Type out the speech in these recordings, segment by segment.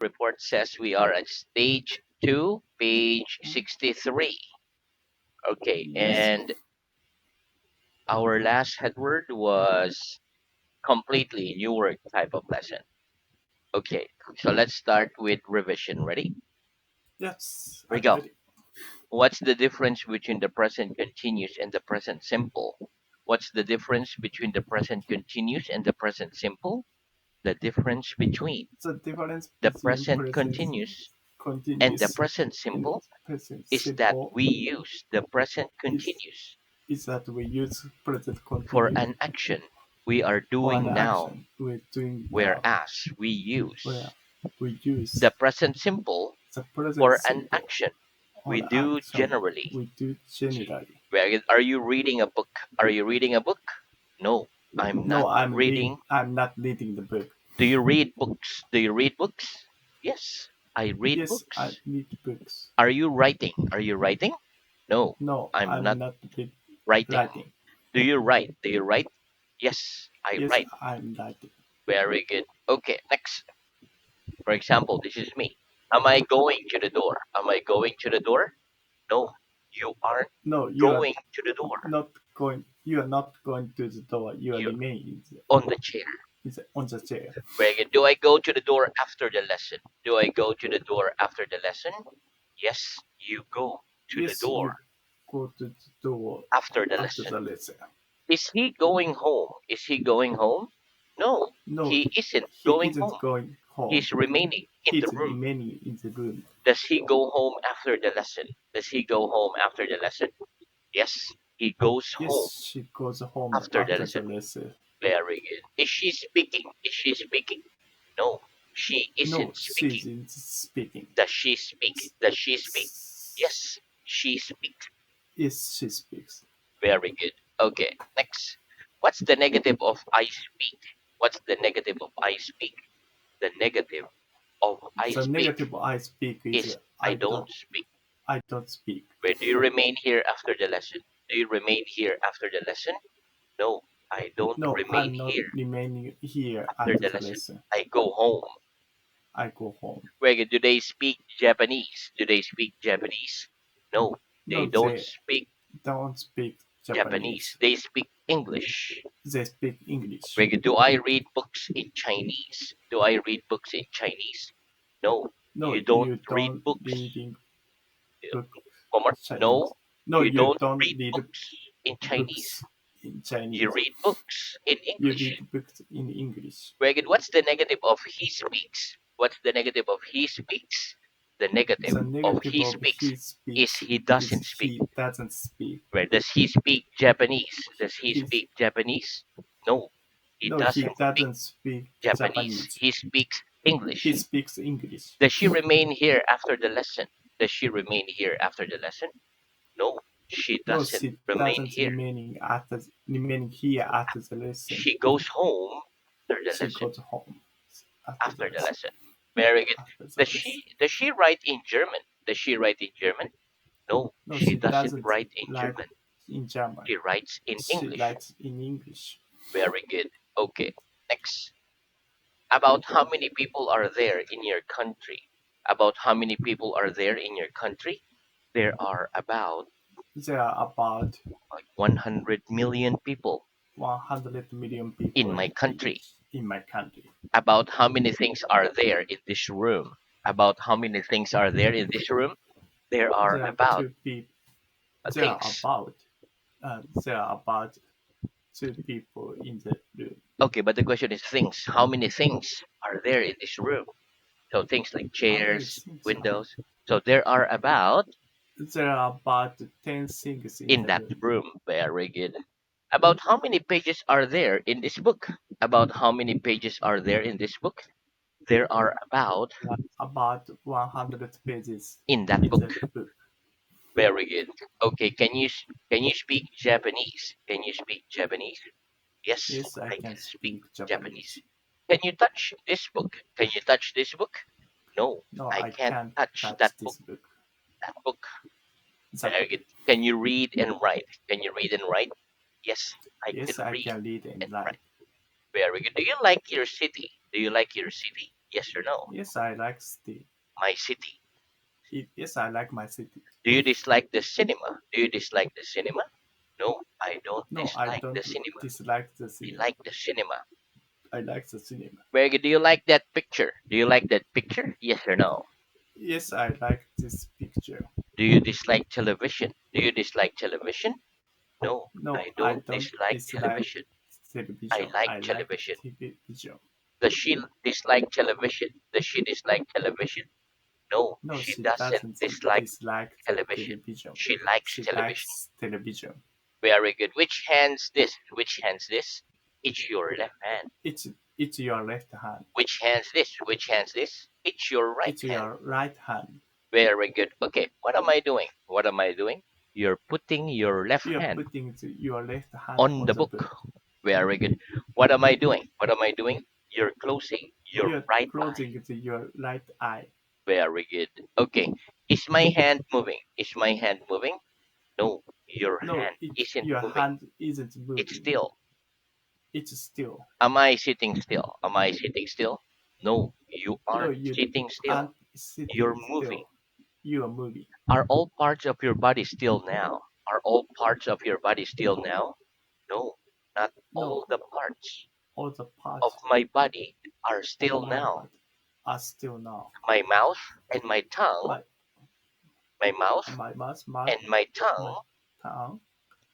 report says we are at stage 2, page 63. Okay, Yes. and our last headword was completely new word type of lesson. Okay, so let's start with revision. Ready? Yes. Here we I'm go. ready. What's the difference between the present continuous and the present simple? What's the difference between the present continuous and the present simple? The difference between The difference the between present present continuous and the continuous present and simple present is that simple we use the present is continuous is that we use present for continuous an action we are for an doing now, action we're doing now, whereas we where use we use the present simple the present for an simple action we on do action generally. we do generally. Are you reading a book? Are you reading a book? No, I'm No, not reading. I'm not reading the book. Do you read books? Do you read books? Yes, I read Yes, I books. read books. Are you writing? Are you writing? No, No, I'm I'm not not writing. writing. Do you write? Do you write? Yes, I Yes, write. I'm writing. Very good. Okay, next. For example, this is me. Am I going to the door? Am I going to the door? No, you aren't No, you are going to the door. not going. You are not going to the door. You are You're remaining on the chair. on the chair. Very good. Do I go to the door after the lesson? Do I go to the door after the lesson? Yes, you go to the Yes, door you go to the door after the after lesson. the lesson. Is he going home? Is he going home? No, No, he isn't he going isn't home. going home. He's remaining in the He's room. remaining in the room. Does he go home after the lesson? Does he go home after the lesson? Yes, he goes home Yes, she goes home after the after lesson. the lesson. Very good. Is she speaking? Is she speaking? No, she No, isn't she speaking. isn't speaking. Does she speak? Does she speak? Yes, she speaks. Yes, she speaks. Very good. Okay, next. What's the negative of I speak? What's the negative of I speak? The negative of I The speak negative I speak is is I don't speak. I don't speak. Where do you remain here after the lesson? Do you remain here after the lesson? No, I don't No, remain I'm not here remaining here after after the the lesson. lesson. I go home. I go home. Where do they speak Japanese? Do they speak Japanese? No, they No, don't they speak don't speak Japanese. Japanese. They speak English. They speak English. Where do I read books in Chinese? Do I read books in Chinese? No, No, you don't you read don't books. reading book One more. Chinese. No, No, you you don't don't read read books in Chinese. books in You Chinese. read books in You English. read books in English. Very good. What's the negative of he speaks? What's the negative of he speaks? The negative The of negative he of speaks he is speaks he is doesn't speak. he doesn't speak. Where does he speak Japanese? Does he He's, speak Japanese? No, he no, he doesn't speak doesn't speak Japanese. Japanese. He speaks He English. speaks English. Does she remain here after the lesson? Does she remain here after the lesson? No, she No, doesn't she remain doesn't here. remaining here after the lesson. She goes home after the She lesson. goes home after the After the lesson. lesson. Very good. After the Does lesson. she write in German? Does she write in German? No, No, she she doesn't doesn't write in write German. in German. She writes in She English. writes in English. Very good. Okay, next. About how many people are there in your country? About how many people are there in your country? There are about There are about like 100 million people 100 million in people my country. in my country. About how many things are there in this room? About how many things are there in this room? There are There are about two people. There are things. about there are about two people in the room. Okay, but the question is things. How many things are there in this room? So things like How many chairs, things are? windows. So there are about There are about 10 things in in the that room. room. Very good. About how many pages are there in this book? About how many pages are there in this book? There are about About 100 pages in that in book. the book. Very good. Okay, can you speak Japanese? Can you speak Japanese? Yes, Yes, I I can can speak speak Japanese. Japanese. Can you touch this book? Can you touch this book? No, No, I I can't can't touch touch that book. this book. That book. The Very book. good. Can you read and write? Can you read and write? Yes, I can Yes, I read can read and and write. write. Very good. Do you like your city? Do you like your city? Yes or no? Yes, I like city. My city. Yes, I like my city. Do you dislike the cinema? Do you dislike the cinema? No, I don't No, I dislike the don't cinema. dislike the I cinema. like the cinema. I like the cinema. Very good. Do you like that picture? Do you like that picture? Yes or no? Yes, I like this picture. Do you dislike television? Do you dislike television? No, No, I I don't don't dislike dislike television. I television. like I like television. television. Does she dislike television? Does she dislike television? No, No, she she doesn't doesn't dislike dislike the television. television. She likes She television. likes television. Very good. Which hand's this? Which hand's this? It's your left hand. It's your left hand. Which hand's this? Which hand's this? It's your right It's hand. your right hand. Very good. Okay, what am I doing? What am I doing? You're putting your left You are hand putting your left hand on on the the book. book. Very good. What am I doing? What am I doing? You're closing your You are right eye. closing your right eye. Very good. Okay. Is my hand moving? Is my hand moving? No, your No, hand isn't your moving. hand isn't It's moving. still. It's still. Am I sitting still? Am I sitting still? No, you No, aren't you sitting still. aren't You're sitting moving. still. You are moving. Are all parts of your body still now? Are all parts of your body still now? No, not all No, the parts all the of parts my body are of still my now. body are still now. My mouth and my tongue, My my mouth mouth, and my my tongue tongue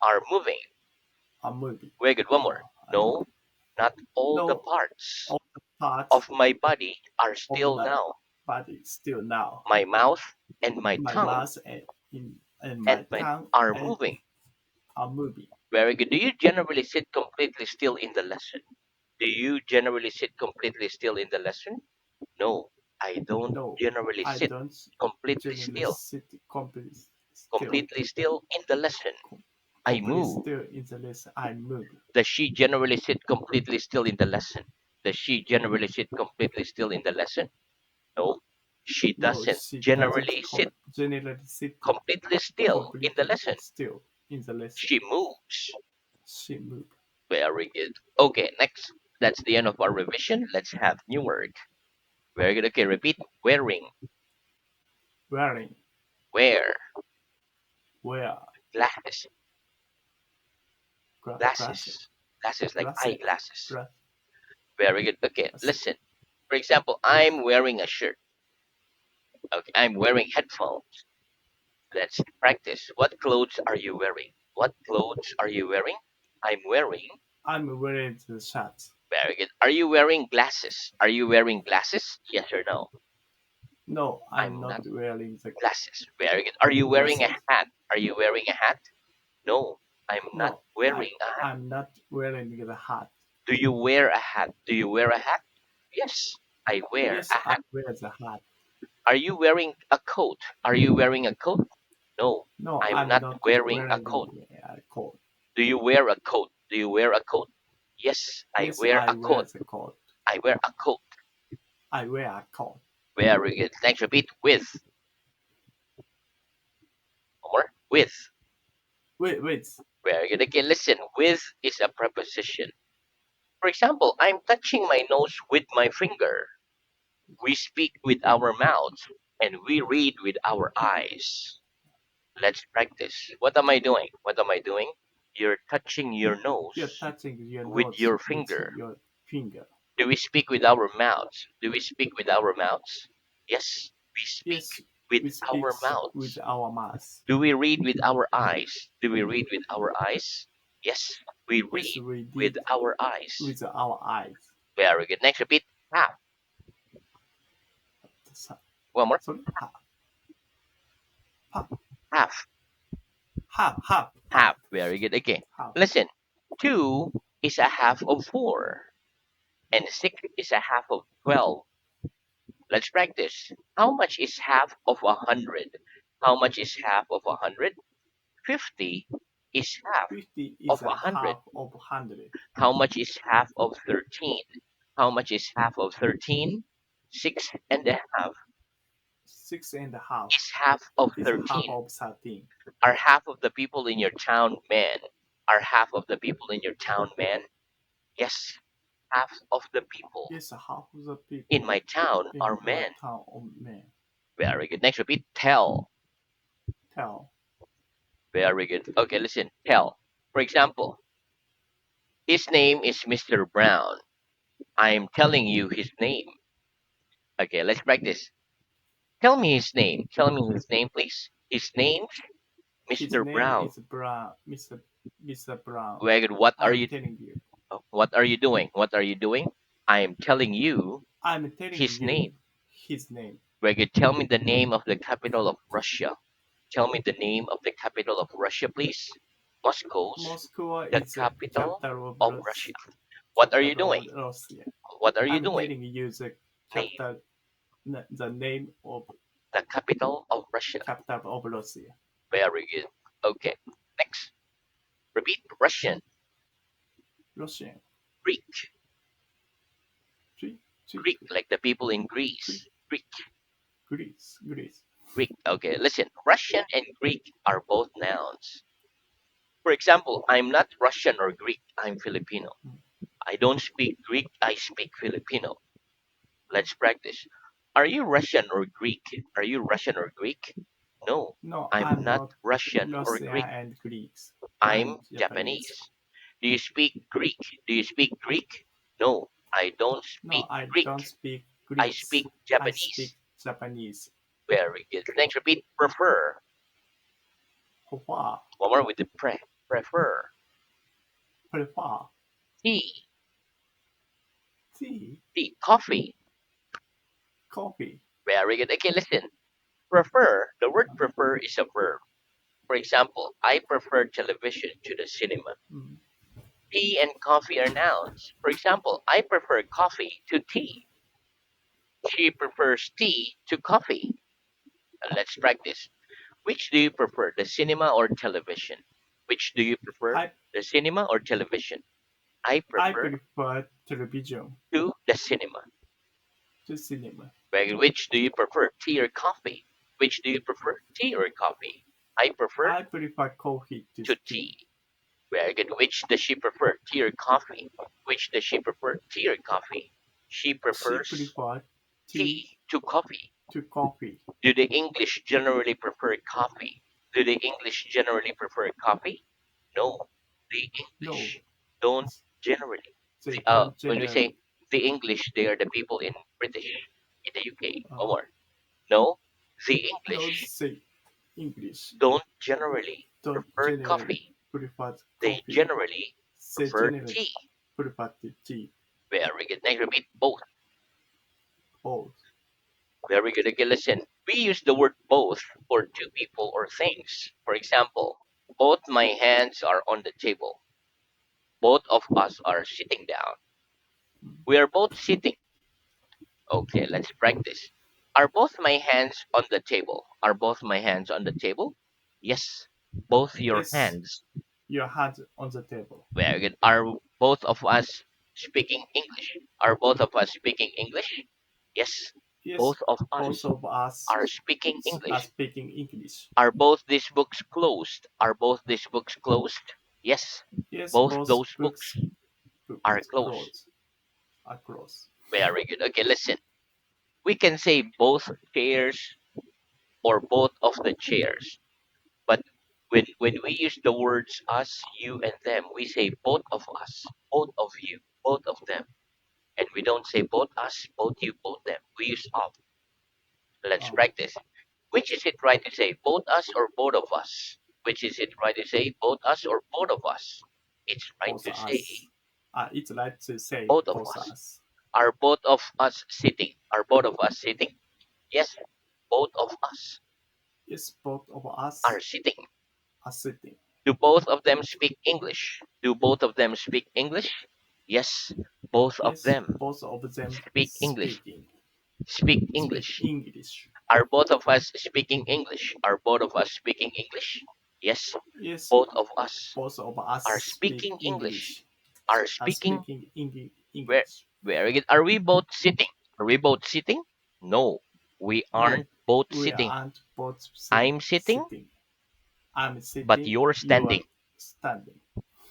are moving. are moving. Very good. One more. Oh, and No, not all the no, parts all the parts of my body are of still my now. body still now. My mouth and my My tongue mouth and and my my tongue are and moving. are moving. Very good. Do you generally sit completely still in the lesson? Do you generally sit completely still in the lesson? No, I don't No, generally I sit don't completely generally still. sit still, Completely still in the lesson. I completely move. still in the lesson. I move. Does she generally sit completely still in the lesson? Does she generally sit completely still in the lesson? No, she No, doesn't she doesn't generally sit generally sit completely still in the completely lesson. still in the lesson. She moves. She move. Very good. Okay, next. That's the end of our revision. Let's have new word. Very good. Okay, repeat. Wearing. Wearing. Wear. Wear. Glasses. Glasses. Glasses. Glasses like Glasses. eyeglasses. Glasses. Very good. Okay, listen. For example, I'm wearing a shirt. Okay, I'm wearing headphones. Let's practice. What clothes are you wearing? What clothes are you wearing? I'm wearing. I'm wearing the shirt. Very good. Are you wearing glasses? Are you wearing glasses? Yes or no? No, I'm I'm not not wearing the glasses. Very good. Are you wearing a glasses. hat? Are you wearing a hat? No, I'm not No, wearing a hat. I'm not wearing the hat. Do you wear a hat? Do you wear a hat? Yes, I wear Yes, a I hat. wear the hat. Are you wearing a coat? Are you wearing a coat? No, No, I'm I'm not not wearing a coat. wearing a coat. Do you wear a coat? Do you wear a coat? Yes, I Yes, wear I a wear coat. the coat. I wear a coat. I wear a coat. Very good. Thanks. Repeat with. One more. With. Wait. Very good. Okay, listen. With is a preposition. For example, I'm touching my nose with my finger. We speak with our mouths and we read with our eyes. Let's practice. What am I doing? What am I doing? You're touching your You're nose touching your with nose your with finger. your finger. Do we speak with our mouths? Do we speak with our mouths? Yes, we speak Yes, with we speak our with mouths. our mouth. Do we read with our eyes? Do we read with our eyes? Yes, we Yes, read we with did our eyes. with our eyes. Very good. Next, repeat. Half. So- One more. Sorry, half, Half. half, Half. Very good. Okay. half. Listen. 2 is a half of 4, and 6 is a half of 12. Let's practice. How much is half of 100? How much is half of 100? 50 is half 50 is of a 100. half of 100. How much is half of 13? How much is half of 13? Six and a half Six and a half is half of is half 13. of 13. Are half of the people in your town men? Are half of the people in your town men? Yes, half of the people Yes, half of the in my people town in are my men. town are men. Very good. Next, repeat. Tell. Tell. Very good. Okay, listen. Tell. For example, his name is Mr. Brown. I'm telling you his name. Okay, let's practice. Tell me his name. Tell me his name, please. His name, His Mr. name Brown. is Brown, Mr. Brown. Very good. What are I'm you? telling you. What are you doing? What are you doing? I'm telling you I'm telling his you name. his name. Very good. Tell me the name of the capital of Russia. Tell me the name of the capital of Russia, please. Moscow's Moscow the is the capital capital of of Russia. What are you capital doing? of Russia. What are you I'm doing? telling you the Name capital, the name of the capital of Russia. capital of Russia. Very good. Okay. Next. Repeat. Russian. Russian. Greek. Three, three, Greek, like the people in three. Greece. Greek. Greece, Greece. Greek. Okay, listen. Russian and Greek are both nouns. For example, I'm not Russian or Greek. I'm Filipino. Mm. I don't speak Greek. I speak Filipino. Let's practice. Are you Russian or Greek? Are you Russian or Greek? No, No, I'm I'm not not Russian or Russia Greek. and Greeks. I'm I'm Japanese. Japanese. Do you speak Greek? Do you speak Greek? No, I don't No, speak I don't Greek. speak I Greeks. speak I speak Japanese. Japanese. Very good. Next, repeat prefer. Prefer, One more with the prefer. prefer, Tea. tea, Tea. Coffee. coffee. Very good. Okay, listen. Prefer. The word prefer is a verb. For example, I prefer television to the cinema. Mm. Tea and coffee are nouns. For example, I prefer coffee to tea. She prefers tea to coffee. Let's practice. Which do you prefer, the cinema or television? Which do you prefer, I the cinema or television? I I prefer prefer television to the cinema. to cinema. Which do you prefer, tea or coffee? Which do you prefer, tea or coffee? I prefer I prefer coffee to to tea. tea. Very good. Which does she prefer, tea or coffee? Which does she prefer, tea or coffee? She She prefers prefer tea tea to coffee. to coffee. Do the English generally prefer coffee? Do the English generally prefer coffee? No, the No, English don't generally. they don't When we generally. say the English, they are the people in British, in the UK. One Uh, more. No, the no, English they English don't generally don't prefer generally coffee. prefer They coffee. generally They prefer generally tea. prefer the tea. Very good. Next, repeat both. Both. Very good. Okay, listen. We use the word both for two people or things. For example, both my hands are on the table. Both of us are sitting down. Mm. We are both sitting. Okay, let's practice. Are both my hands on the table? Are both my hands on the table? Yes. Both your Yes, hands. your hand on the table. Very good. Are both of us speaking English? Are both of us speaking English? Yes. Yes, Both of both us of us are speaking are English. speaking English. Are both these books closed? Are both these books closed? Yes. Yes, Both both those books books are books closed. closed are closed. Very good. Okay, listen. We can say both chairs or both of the chairs. But when we use the words us, you, and them, we say both of us, both of you, both of them. And we don't say both us, both you, both them. We use of. Let's Um, practice. Which is it right to say, both us or both of us? Which is it right to say, both us or both of us? It's right both to us. say, It's like to say both of both us. us. Are both of us sitting? Are both of us sitting? Yes, both of us Yes, both of us are sitting. are sitting. Do both of them speak English? Do both of them speak English? Yes, both of Yes, them both of them speak English. speaking Speak speak English. English. Are both of us speaking English? Are both of us speaking English? Yes, Yes, both of us both of are us speak speaking English. English. Are Are speaking speaking where English. very good. Are we both sitting? Are we both sitting? No, we No, aren't both we sitting. aren't both I'm sitting, sitting. I'm but sitting. you're You standing. are standing.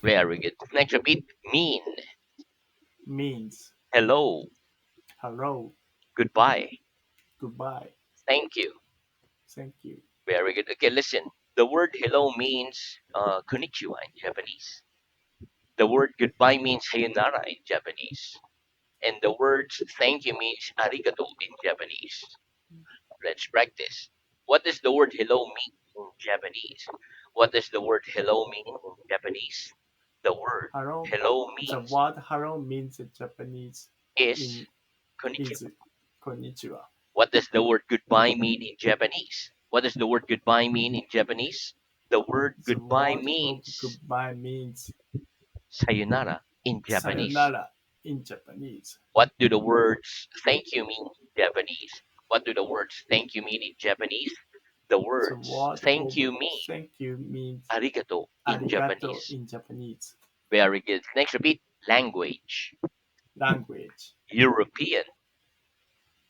Very good. Next, repeat mean. means hello, hello, goodbye, goodbye, thank you. thank you. Very good. Okay, listen. The word hello means konnichiwa in Japanese. The word goodbye means sayonara in Japanese. And the word thank you means arigato in Japanese. Let's practice. What does the word hello mean in Japanese? What does the word hello mean in Japanese? The word Hello, hello the means word hello means in Japanese is in konnichiwa. is konnichiwa. What does the word goodbye mean in Japanese? What does the word goodbye mean in Japanese? The word The goodbye word of means goodbye means sayonara in Japanese. sayonara in Japanese. What do the words thank you mean in Japanese? What do the words thank you mean in Japanese? The The words word thank of you mean thank you means arigato in arigato Japanese. in Japanese. Very good. Next, repeat language. Language European,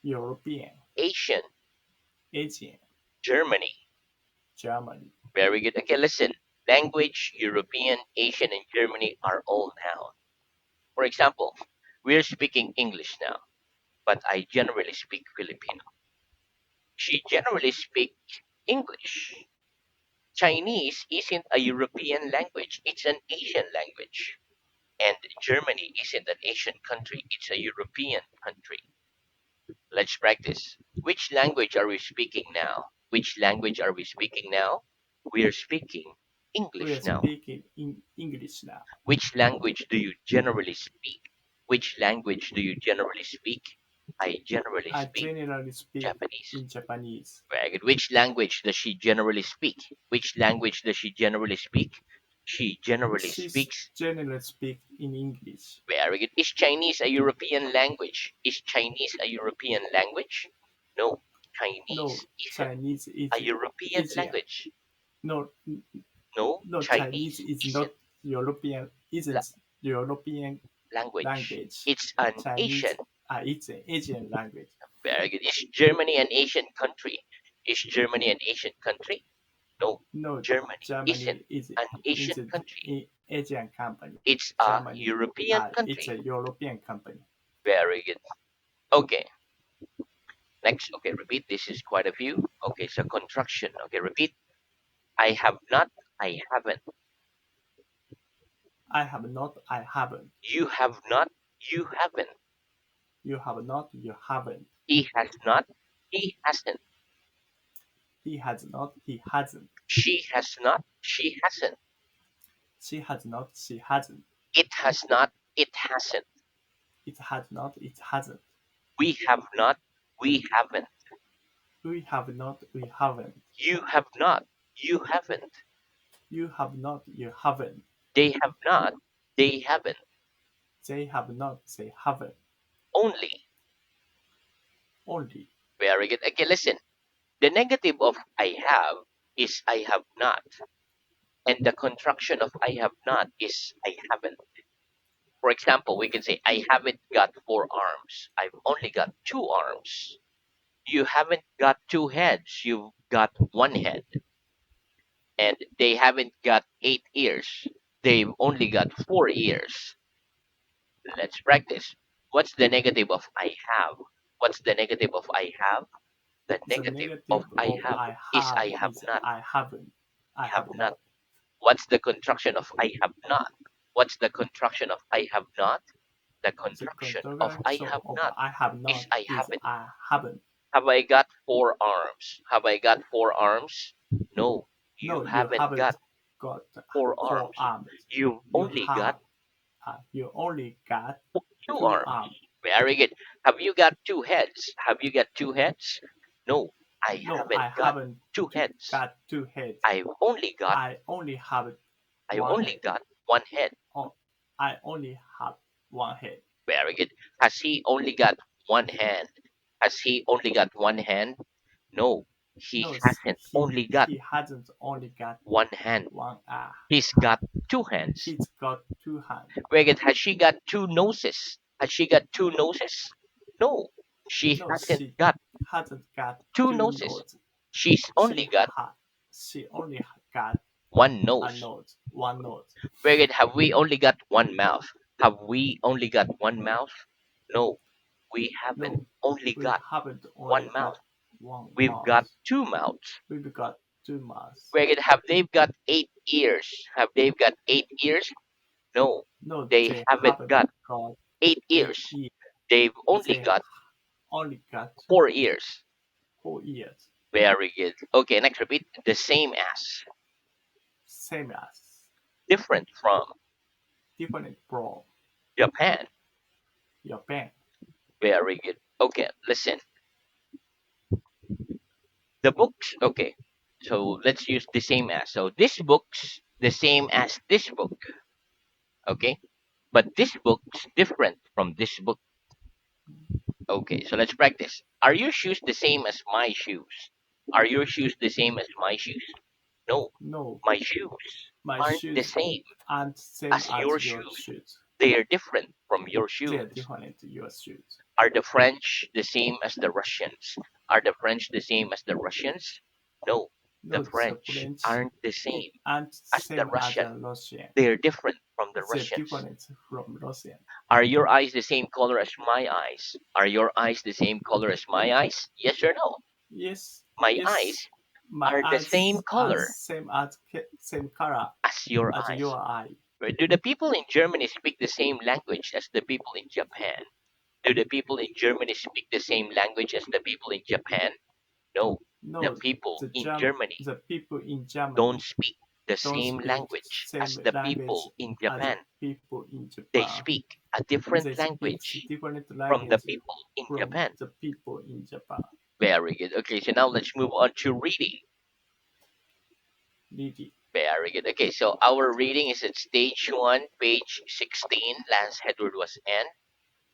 European, Asian, Asian, Germany. Germany. Very good. Okay, listen. Language, European, Asian, and Germany are all noun. For example, we're speaking English now, but I generally speak Filipino. She generally speaks English. Chinese isn't a European language, it's an Asian language. And Germany isn't an Asian country, it's a European country. Let's practice. Which language are we speaking now? Which language are we speaking now? We are speaking We English are now. speaking in English now. Which language do you generally speak? Which language do you generally speak? I generally I speak generally speak Japanese. in Japanese. Very good. Which language does she generally speak? Which language does she generally speak? She generally She speaks. generally speak in English. Very good. Is Chinese a European language? Is Chinese a European language? No, No, Chinese isn't Chinese a is European Asian. language. No, No, no, Chinese Chinese is not isn't European. la- Isn't European language. language. It's an Asian. Chinese, it's an Asian language. Very good. Is Germany an Asian country? Is Germany an Asian country? No, No, Germany isn't Germany an Asian is an country. Asian company. It's a Germany, European it's country. a European company. Very good. Okay, next. Okay, repeat. This is quite a few. Okay, so construction. Okay, repeat. I have not. I haven't. I have not. I haven't. You have not. You haven't. You have not. You haven't. He has not. He hasn't. He has not. He hasn't. She has not. She hasn't. She has not. She hasn't. It has not. It hasn't. It has not. It hasn't. We have not. We haven't. We have not. We haven't. You have not. You haven't. You have not. You haven't. They have not. They haven't. They have not. They haven't. Only. Only. Very good. Okay, listen. The negative of I have is I have not. And the contraction of I have not is I haven't. For example, we can say I haven't got four arms. I've only got two arms. You haven't got two heads. You've got one head. And they haven't got eight ears. They've only got four ears. Let's practice. What's the negative of I have? What's the negative of I have? The The negative of negative I of have I is have I have is not. I haven't. I I have have not. not. What's the contraction of I have not? What's the contraction of I have not? The The contraction of I contraction have of not I have is not I is haven't. I haven't. Have I got four arms? Have I got four arms? No, you No, you haven't got haven't got four four arms. arms. You've You only got have you only got two two arms. arms. Very good. Have you got two heads? Have you got two heads? No, I No, haven't I got haven't two heads. got two heads. I've only got I only have I've one only head. got one head. Oh, I only have one head. Very good. Has he only got one hand? Has he only got one hand? No, he No, hasn't only got he hasn't only got one hand. one He's hand. got two hands. He's got two hands. Very good. Has she got two noses? Has she got two noses? No, she No, hasn't she got hasn't got two two noses. notes. She's only She got she only got one a nose. nose, one nose. Very good. Have we only got one mouth? Have we only got one mouth? No, we haven't No, only we got haven't one only mouth. got one We've got mouse. two mouths. We've got two mouths. Very good. Have they got 8 ears? Have they got 8 ears? No, No, they they haven't haven't got got eight eight ears. ears. They've only They got only got 4 ears. 4 ears. Very good. Okay, next repeat. The same as. Same as. Different from. Different from Japan. your pen. Very good. Okay, listen. The books. Okay, so let's use the same as. So this book's the same as this book. Okay, but this book's different from this book. Okay, so let's practice. Are your shoes the same as my shoes? Are your shoes the same as my shoes? No, No, my shoes my aren't the shoes same aren't same as as your your shoes. shoes. They are different from your They are shoes. different to your shoes. Are the French the same as the Russians? Are the French the same as the Russians? No, the No, the French French aren't the same aren't as the same as Russian. the Russian. They are different from the They're Russians. different from Russian. Are your eyes the same color as my eyes? Are your eyes the same color as my eyes? Yes or no? Yes, My yes. eyes My are the same eyes are color same color as your as eyes. your eye. Do the people in Germany speak the same language as the people in Japan? Do the people in Germany speak the same language as the people in Japan? No. The No, people in Germany the people in don't Germany speak the don't same speak language same as the language people in as the Japan. people in They Japan. speak a They different speak language different from the language people in from Japan. the people in Japan. Very good. Okay, so now let's move on to reading. Really. Very good. Okay, so our reading is at stage 1, page 16. Last headword was N.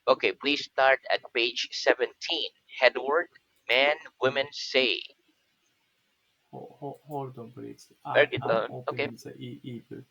Okay, please start at page 17. Headword, man, women, say. Hold on, please. Very I good. am Okay. opening the e-book.